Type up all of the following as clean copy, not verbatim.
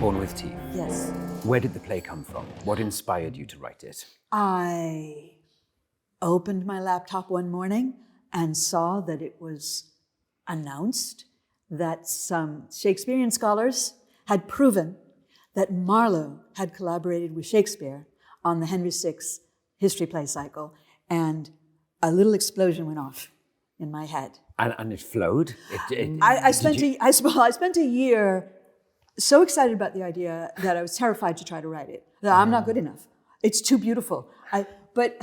Born with Teeth. Yes. Where did the play come from? What inspired you to write it? I opened my laptop one morning and saw that it was announced that some Shakespearean scholars had proven that Marlowe had collaborated with Shakespeare on the Henry VI history play cycle, and a little explosion went off in my head. And it flowed? I spent a year so excited about the idea that I was terrified to try to write it. That I'm not good enough. It's too beautiful. But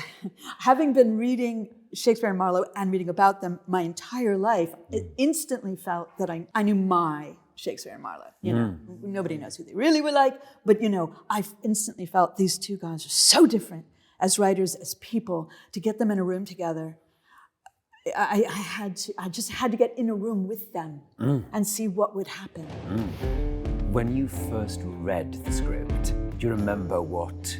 having been reading Shakespeare and Marlowe and reading about them my entire life, it instantly felt that I knew my Shakespeare and Marlowe. You know, nobody knows who they really were like, but you know, I instantly felt these two guys are so different as writers, as people. To get them in a room together, I just had to get in a room with them and see what would happen. When you first read the script, do you remember what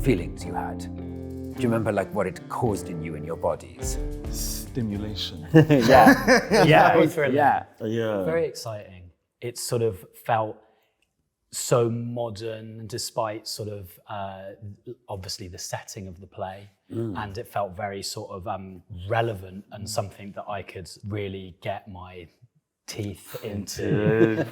feelings you had? Do you remember like what it caused in you in your bodies? Stimulation. Yeah. Very thrilling. Yeah. Very exciting. It sort of felt so modern despite sort of obviously the setting of the play, and it felt very sort of relevant and something that I could really get my teeth into.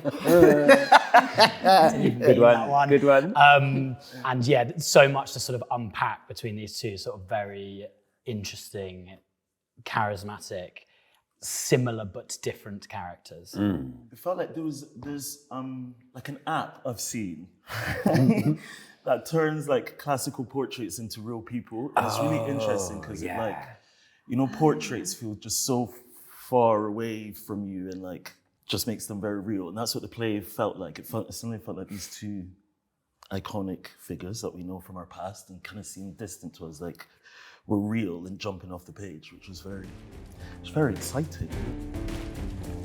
Good one. And yeah, so much to sort of unpack between these two sort of very interesting, charismatic, similar but different characters. It felt like there's like an app I've seen that turns like classical portraits into real people. And it's really interesting because it like, you know, portraits feel just so far away from you and like just makes them very real. And that's what the play felt like. It suddenly felt like these two iconic figures that we know from our past and kind of seemed distant to us, like were real and jumping off the page, which was very exciting.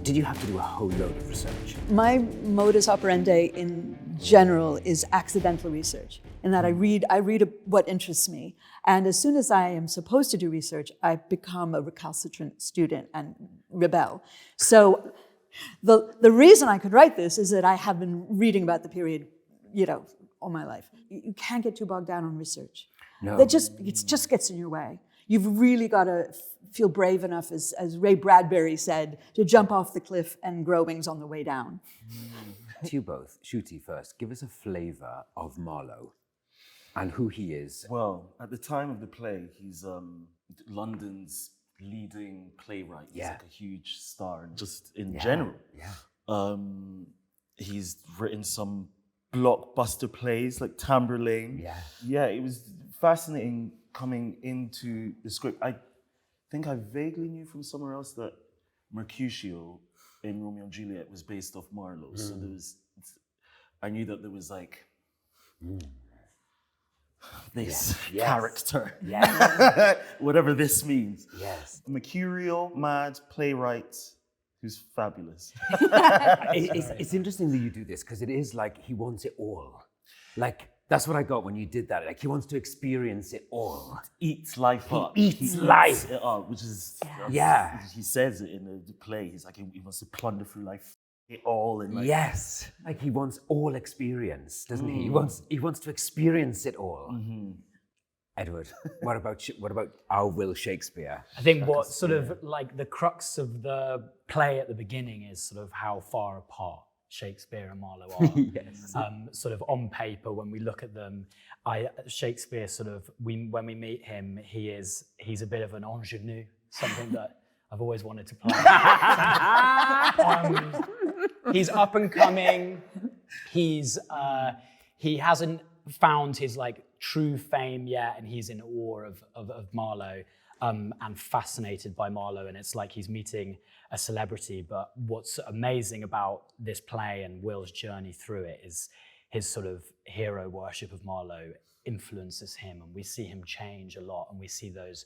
Did you have to do a whole load of research? My modus operandi in general is accidental research, in that I read what interests me. And as soon as I am supposed to do research, I become a recalcitrant student and rebel. So the reason I could write this is that I have been reading about the period, you know, all my life. You can't get too bogged down on research. No. It just gets in your way. You've really got to feel brave enough, as Ray Bradbury said, to jump off the cliff and grow wings on the way down. To you both, Ncuti first, give us a flavour of Marlowe and who he is. Well, at the time of the play, he's London's leading playwright. He's like a huge star, just in general. Yeah. He's written some blockbuster plays like Tamburlaine. Yeah, it was fascinating coming into the script. I think I vaguely knew from somewhere else that Mercutio in Romeo and Juliet was based off Marlowe. So I knew that there was like this character, whatever this means. Yes. Mercurial, mad playwright who's fabulous. It's interesting that you do this because it is like he wants it all. Like, that's what I got when you did that. Like, he wants to experience it all. Eats life up. He eats life. It up, which is, he says it in the play. He's like, he wants to plunder through life, it all. And like, yes, like he wants all experience, doesn't he? He wants to experience it all. Edward, what about our Will Shakespeare? I think what sort of like the crux of the play at the beginning is sort of how far apart Shakespeare and Marlowe are. Yes. Sort of on paper, when we look at them, Shakespeare sort of, when we meet him, he's a bit of an ingenue, something that I've always wanted to play. He's up and coming. He hasn't found his like true fame yet, and he's in awe of Marlowe. And fascinated by Marlowe, and it's like he's meeting a celebrity. But what's amazing about this play and Will's journey through it is his sort of hero worship of Marlowe influences him, and we see him change a lot, and we see those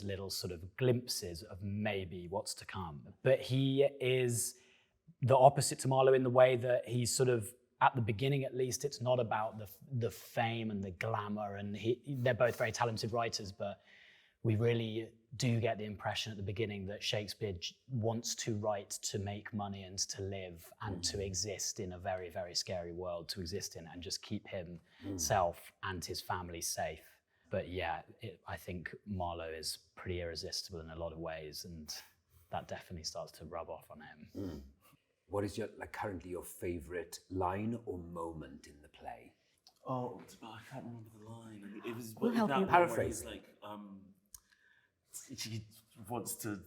little sort of glimpses of maybe what's to come. But he is the opposite to Marlowe in the way that he's sort of, at the beginning at least, it's not about the fame and the glamour, and they're both very talented writers, but we really do get the impression at the beginning that Shakespeare wants to write to make money and to live and to exist in a very, very scary world to exist in and just keep himself and his family safe. But yeah, I think Marlowe is pretty irresistible in a lot of ways, and that definitely starts to rub off on him. What is currently your favorite line or moment in the play? Oh, I can't remember the line. It was We'll help that you. one where Paraphrase. he's like, he wants to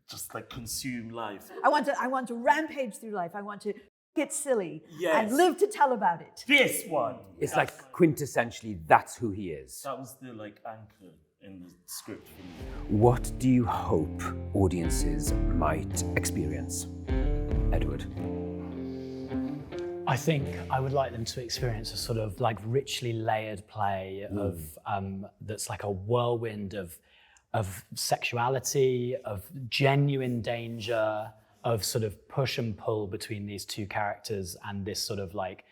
just like consume life. I want to rampage through life. I want to get silly Yes. and live to tell about it. This one. It's like quintessentially that's who he is. That was the like anchor in the script for me. What do you hope audiences might experience? Edward. I think I would like them to experience a sort of like richly layered play of that's like a whirlwind of sexuality, of genuine danger, of sort of push and pull between these two characters, and this sort of like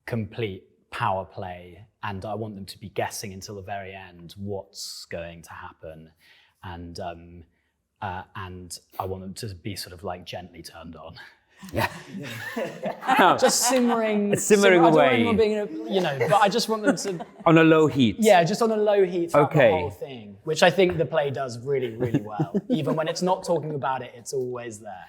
complete power play. And I want them to be guessing until the very end what's going to happen, and I want them to be sort of like gently turned on. Yeah. Just simmering Simmering I don't want away. anyone being but I just want them to, On a low heat. yeah, just on a low heat throughout Okay. the whole thing, which I think the play does really, really well. Even when it's not talking about it, it's always there.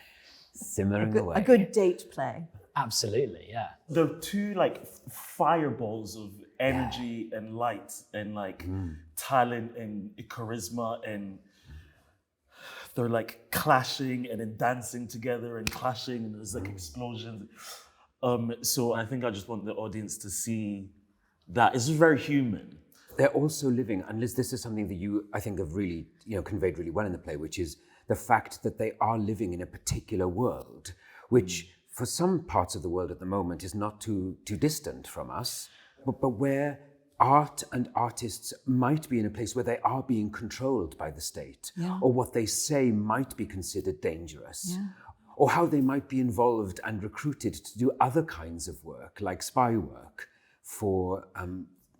Simmering away. A good date play. Absolutely, yeah. The two like fireballs of energy and light and like talent and charisma, and they're like clashing and then dancing together and clashing, and there's like explosions. So I think I just want the audience to see that it's very human. They're also living, and Liz, this is something that you, I think, have really, conveyed really well in the play, which is the fact that they are living in a particular world, which for some parts of the world at the moment is not too distant from us, but where art and artists might be in a place where they are being controlled by the state, or what they say might be considered dangerous, or how they might be involved and recruited to do other kinds of work, like spy work for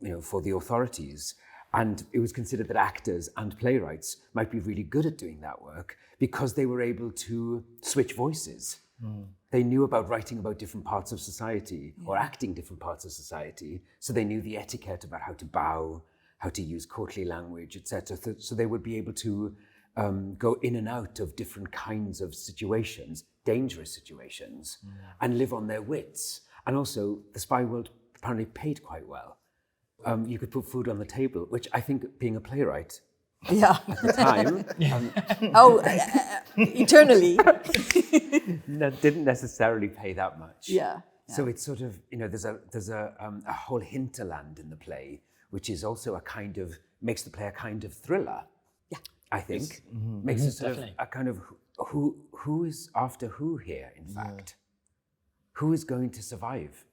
the authorities. And it was considered that actors and playwrights might be really good at doing that work because they were able to switch voices. They knew about writing about different parts of society or acting different parts of society. So they knew the etiquette about how to bow, how to use courtly language, etc. So they would be able to go in and out of different kinds of situations, dangerous situations, and live on their wits. And also the spy world apparently paid quite well. You could put food on the table, which I think, being a playwright Yeah. at the time, Eternally. didn't necessarily pay that much. Yeah. So it's sort of, there's a whole hinterland in the play, which is also makes the play a kind of thriller. Yeah. I think. Makes it sort definitely. of a kind of who is after who here, in fact. Who is going to survive?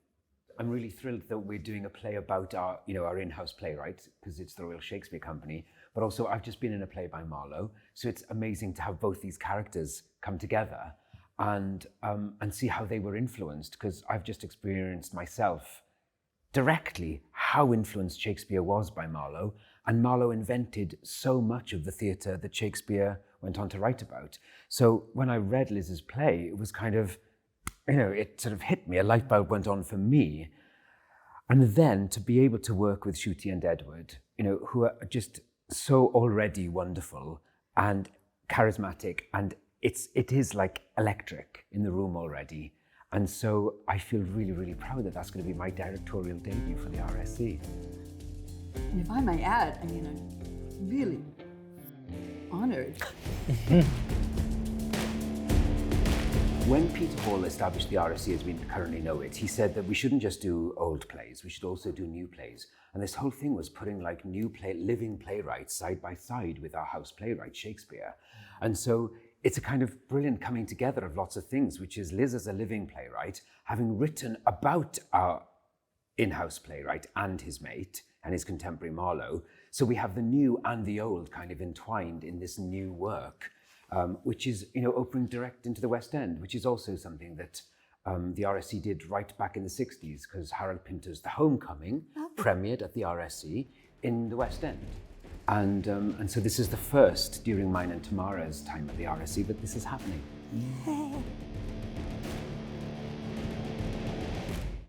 I'm really thrilled that we're doing a play about our in-house playwright, because it's the Royal Shakespeare Company, but also I've just been in a play by Marlowe, so it's amazing to have both these characters come together and see how they were influenced, because I've just experienced myself directly how influenced Shakespeare was by Marlowe, and Marlowe invented so much of the theatre that Shakespeare went on to write about. So when I read Liz's play, it was kind of, it sort of hit me, a light bulb went on for me. And then to be able to work with Ncuti and Edward, who are just so already wonderful and charismatic, and it is like electric in the room already. And so I feel really, really proud that that's going to be my directorial debut for the RSC. And if I may add, I'm really honored. When Peter Hall established the RSC as we currently know it, he said that we shouldn't just do old plays, we should also do new plays. And this whole thing was putting like living playwrights side by side with our house playwright, Shakespeare. And so it's a kind of brilliant coming together of lots of things, which is Liz as a living playwright, having written about our in-house playwright and his mate and his contemporary Marlowe. So we have the new and the old kind of entwined in this new work. Which is, opening direct into the West End, which is also something that the RSC did right back in the 60s, because Harold Pinter's The Homecoming premiered at the RSC in the West End. And so this is the first during mine and Tamara's time at the RSC that this is happening.